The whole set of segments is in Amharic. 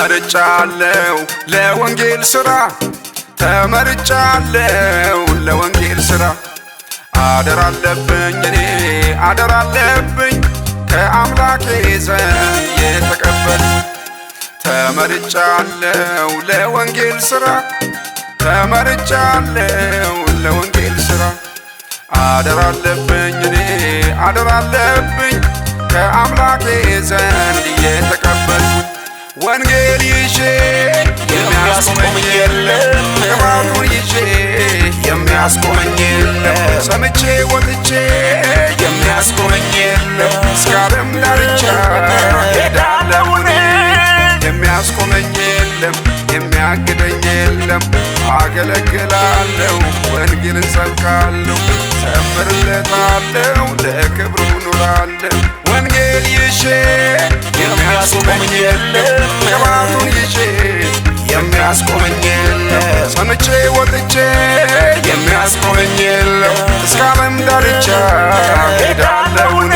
ተመርጫለሁ ለወንጌል ሥራ ተመርጫለሁ ለወንጌል ሥራ አደራ አለብኝ እኔ አደራ አለብኝ ከአምላኬ ዘንድ የተቀበልኩት ተመርጫለሁ ለወንጌል ሥራ ተመርጫለሁ ለወንጌል ሥራ አደራ አለብኝ እኔ አደራ አለብኝ ከአምላኬ ዘንድ የተቀበልኩት ወንጌል ይዤ የሚያስቆመኝ የለም ቅባቱን ይዤ የሚያስቆመኝ የለም ሰምቼ ወጥቼ የሚያስቆመኝ የለም እስከ ዓለም ዳርቻ ሄዳለሁ እኔ የሚያስቆመኝ የለም የሚያግደኝ የለም አገለግላለሁ ወንጌልን ሰብካለሁ ዘምርለታለሁ ለክብሩ ኖራለሁ ወንጌል ይዤ የሚያስቆመኝ የለም ቅባቱን ይዤ የሚያስቆመኝ የለም ሰምቼ ወጥቼ የሚያስቆመኝ የለም እስከ ዓለም ዳርቻ ሄዳለሁ እኔ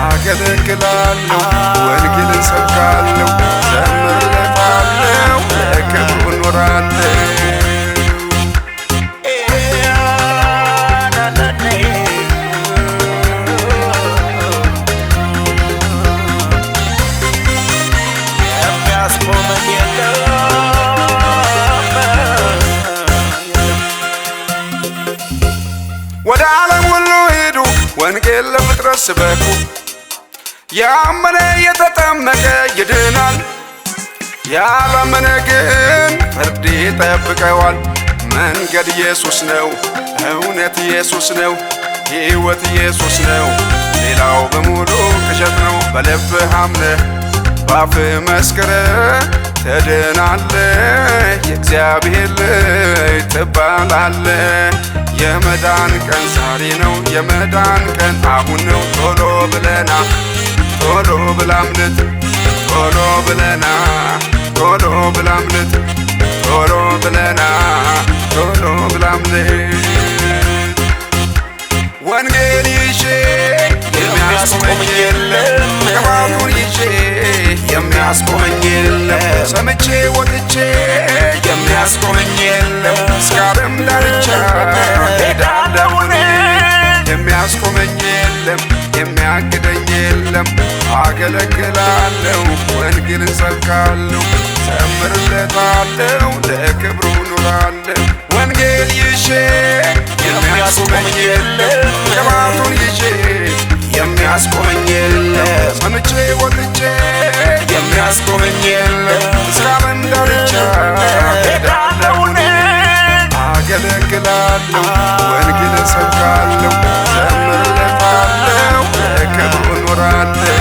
አገለግላለሁ ወንጌልን ሰብካለሁ ዘምርለታለሁ ለክብሩ እኖራለሁ ወደ ዓለም ሁሉ ሂዱ ወንጌል ለፍጥረት ስበኩ ያመነ የተጠመቀ ይድናል ያላመነ ግን ፍርድ ይጠብቀዋል መንገድ ኢየሱስ ነው እውነት ኢየሱስ ነው ሕይወት ኢየሱስ ነው ሌላው በሙሉ ቅዠት ነው በልብህ አምነህ በአፍህ መስክረህ ትድናለህ የእግዚአብሔር ልጅ ትባላለህ የመዳን ቀን ዛሬ ነው የመዳን ቀን አሁን ነው ቶሎ ብለና ቶሎ ብላ አምልጥ ቶሎ ብለና ቶሎ ብላ አምልጥ ቶሎ ብለና ቶሎ ብላ አምልጥ ወንጌል ይዤ የሚያስቆመኝ የለም ቅባቱን ይዤ የሚያስቆመኝ የለም ሰምቼ ወጥቼ የሚያስቆመኝ የለም እስከ ዓለም ዳርቻ ሄዳለሁ እኔ የሚያስቆመኝ የለም የሚያግደኝ የለም አገለግላለሁ ወንጌልን ሰብካለሁ ዘምርለታለሁ ለክብሩ ኖራለሁ ወንጌል ይዤ የሚያስቆመኝ የለም ቅባቱን ይዤ የሚያስቆመኝ የለም ሰምቼ ወጥቼ የሚያስቆመኝ የለም እስከ ዓለም ዳርቻ ሄዳለሁ እኔ አገለግላለሁ ወንጌልን ሰብካለሁ ዘምርለታለሁ ለክብሩ እኖራለሁ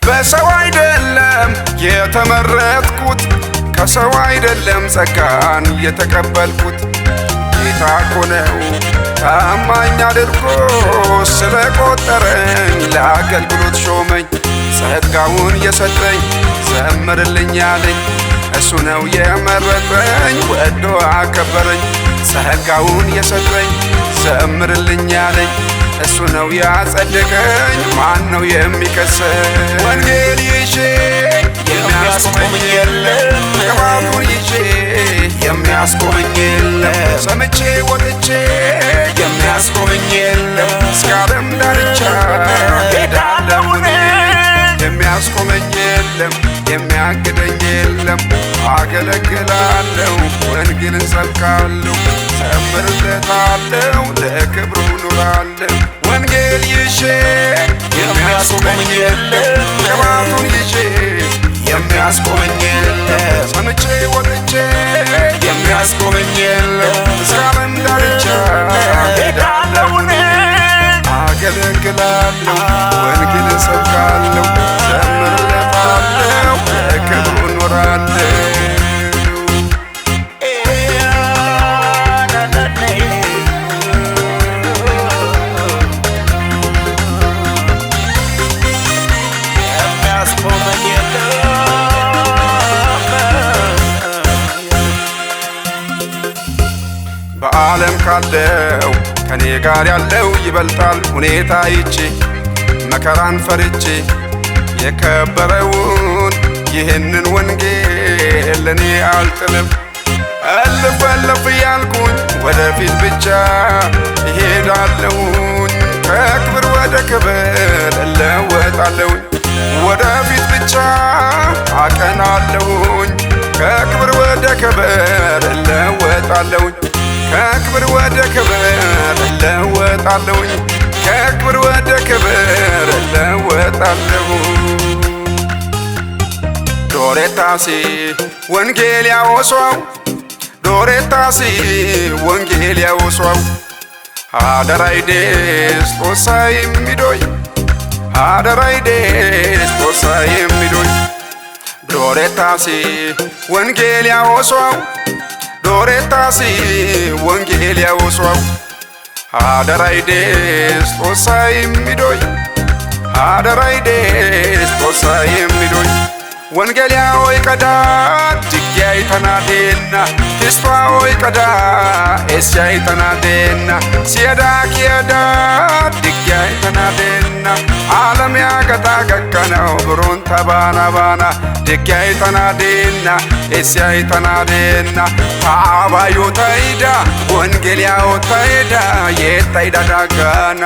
በሰው አይደለም የተመረጥኩት ከሰው አይደለም ጸጋን የተቀበልኩት ጌታ እኮ ነው ታማኝ አድርጎ ስለቆጠረኝ ለአገልግሎት ሾመኝ ጸጋውን የሰጠኝ ዘምርልኝ ያለኝ እሱ ነው የመረጠኝ ወዶ አከበረኝ ጸጋውን የሰጠኝ ዘምርልኝ ያለኝ እሱ ነው ያጸደቀኝ ማን ነው የሚከሰኝ ወንጌል ይዤ የሚያስቆመኝ የለም ቅባቱን ይዤ የሚያስቆመኝ የለም ሰምቼ ወጥቼ የሚያስቆመኝ የለም እስከ ዓለም ዳርቻ ሄዳለሁ እኔ የሚያስቆመኝ የለም የሚያግደኝ የለም አገለግላለሁ ወንጌልን ሰብካለሁ ዘምርለታለሁ ለክብሩ ኖራለሁ ወንጌል ይዤ የሚያስቆመኝ የለም ቅባቱን ይዤ የሚያስቆመኝ የለም ሰምቼ ወጥቼ የሚያስቆመኝ የለም እስከ ዓለም ዳርቻ ሄዳለሁ እኔ አገለግላለሁ ወንጌልን ሰብካለሁ ዘምርለታለሁ ለክብሩ እኖራለሁ ያስቆመኝ የለም። በዓለም ካለው ከኔ ጋር ያለው ይበልጣል ሁኔታ ይቼ መከራን ፈርቼ የከበረውን ይህንን ወንጌል ለኔ አልጥልም። እልፍ እልፍ ያልኩኝ ወደፊት ብቻ እሄዳለሁኝ ከክብር ወደ ክብር እለወጣለሁኝ ወደፊት ብቻ አቀናለሁኝ ከክብር ወደ ክብር እለወጣለሁኝ ከክብር ወደ ክብር እለወጣለሁኝ ከክብር ወደ ክብር እለወጣለሁ። ዶሬታሲ ወንጌል ያወሷው ዶሬታሲ ወንጌል ያወሷው አደራይዴስ ጦሳ የሚዶይ አደራይዴስ ጦሳ የሚዶይ ዶሬታሲ ወንጌል ያወሷው ዶሬታሲ ወንጌል ያወሷው አደራይዴስ ጦሳ የሚዶይ አደራይዴስ ጦሳ የሚዶይ ወንጌልያ ሆይ ቀዳ ድጊያይ ተናዴና ተስፋ ሆይ ቀዳ ኤስያይ ተናዴና ሲያዳ ኪያዳ ድጊያይ ተናዴና ዓለም ያገታ ገከነው ብሩን ተባና ባና ድጊያይ ተናዴና ኤስያይ ተናዴና ታባዩ ተይዳ ወንጌልያ ሆይ ተይዳ የታይዳ ዳጋና